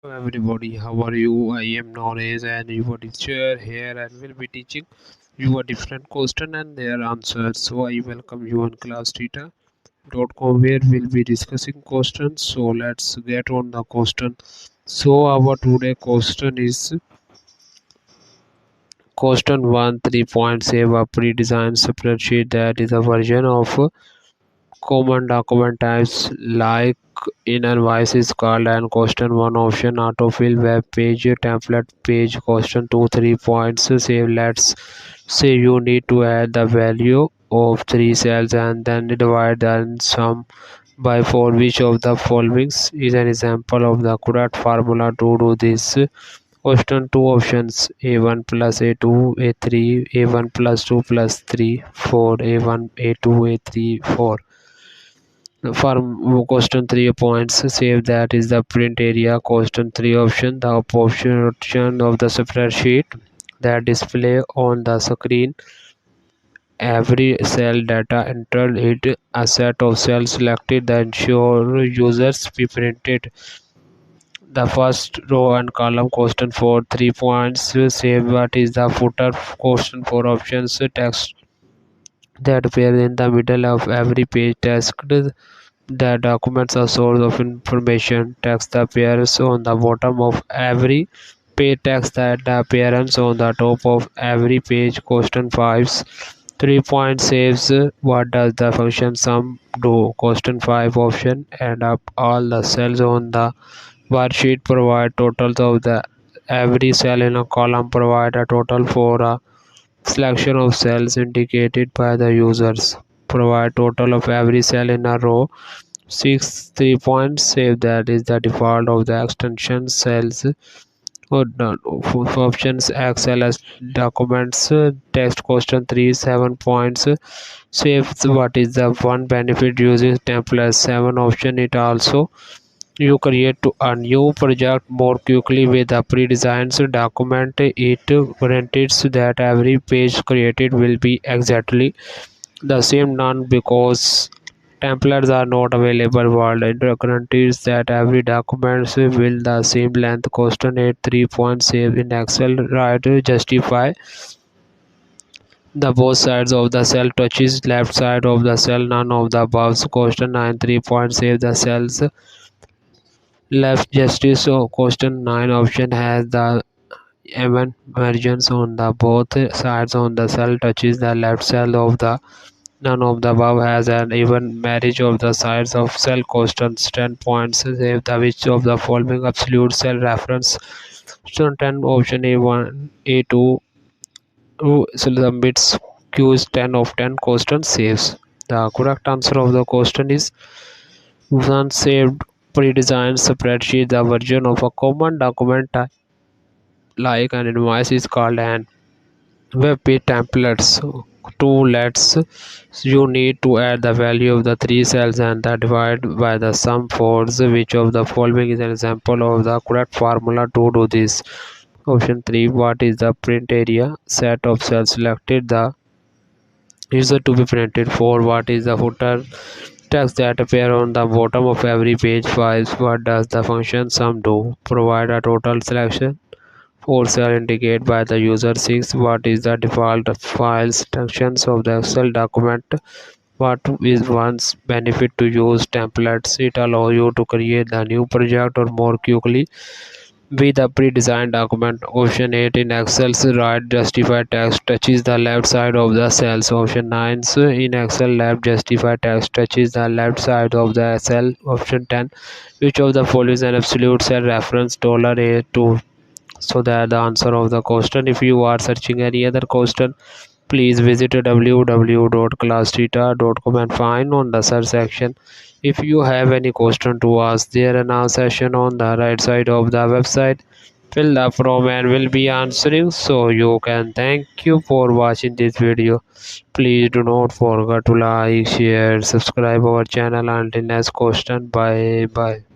Hello everybody, how are you? I am Knowledge and your teacher here and will be teaching you a different question and their answers. So I welcome you on classtheta.com where we'll be discussing questions. So let's get on the question. So our today question is question 1 3 save a pre-designed spreadsheet that is a version of common document types like in invoice is called and question 1 option autofill web page template page question 2 3 save. Let's say you need to add the value of three cells and then divide the sum by 4. Which of the following is an example of the correct formula to do this? Question 2 options a1 plus a2 a3 a1 plus 2 plus 3 4 a1 a2 a3 4. For question 3 points save, that is the print area. Question 3 option the option of the spreadsheet that display on the screen. Every cell data entered hit a set of cells selected the ensure users be printed the first row and column. Question 4 3 points save, what is the footer. Question 4 options text that appear in the middle of every page. Text the documents a source of information. Text the appearance on the bottom of every page. Text that the appearance on the top of every page. Question 5 3 saves, what does the function sum do? Question 5 option add up all the cells on the worksheet, provide totals of the every cell in a column, provide a total for a selection of cells indicated by the users, provide total of every cell in a row. 6 3 save, that is the default of the extension cells or options xls documents text. Question 3 7 save, what is the one benefit using templates? 7 option it also you create to a new project more quickly with a pre-designed document. It guarantees that every page created will be exactly the same. None because templates are not available world. It guarantees that every document will the same length. Question 8 save in Excel. Right, justify the both sides of the cell touches left side of the cell, none of the above. Question 9 save the cells left justice. So question 9 option has the even margins on the both sides on the cell touches the left cell of the. None of the above has an even marriage of the sides of cell. Questions 10 save the which of the following absolute cell reference. Question 10 option a1 a2 submits q 10 of 10. Question saves. The correct answer of the question is one saved pre-designed spreadsheet. The version of a common document like an invoice is called an web page templates. Two lets you need to add the value of the three cells and the divide by the sum for which of the following is an example of the correct formula to do this. Option 3, what is the print area? Set of cells selected the user to be printed. 4, what is the footer? Text that appear on the bottom of every page. 5, what does the function sum do? Provide a total selection. 4 cell indicate by the user. 6, what is the default file instructions of the Excel document? What is one's benefit to use templates? It allows you to create the new project or more quickly with a pre-designed document. Option 8 in Excel right justify text touches the left side of the cells. Option 9 in Excel left justify text touches the left side of the cell. Option 10, which of the following is an absolute cell reference? $A2. So that the answer of the question. If you are searching any other question, please visit www.classtheta.com and find on the search section. If you have any question to ask, there is now session on the right side of the website. Fill the form and will be answering. So you can. Thank you for watching this video. Please do not forget to like, share, subscribe our channel. Until next question. Bye bye.